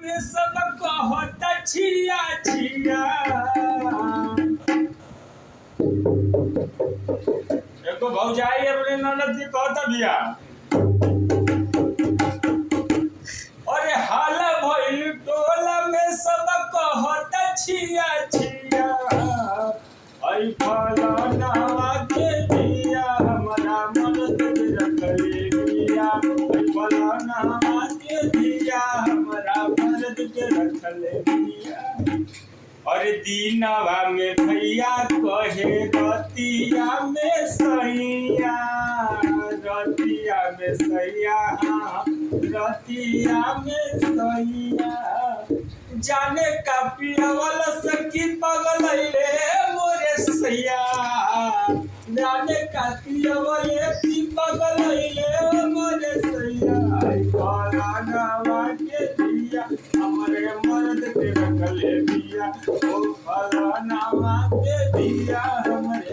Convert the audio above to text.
में सब कहता छिया छिया एको भौजाई अपने ननद के कहता बिया अरे हाल भइल टोला में सब कहता छिया छिया आई फलाना के दिया हमारा मर्द रखले बिया आई फलाना के दिया हमारा मर्द के रखले बिया और दीनवा में भैया कहे रतिया में सैया रतिया में सैया रतिया में सैया जाने का पियावल सखी पगलैले मोरे सैया जाने का पियावल की पगलैले मोरे सैया फलाना के दिया हमारे मर्द के रखले दिया ओ फलाना के दिया हमारे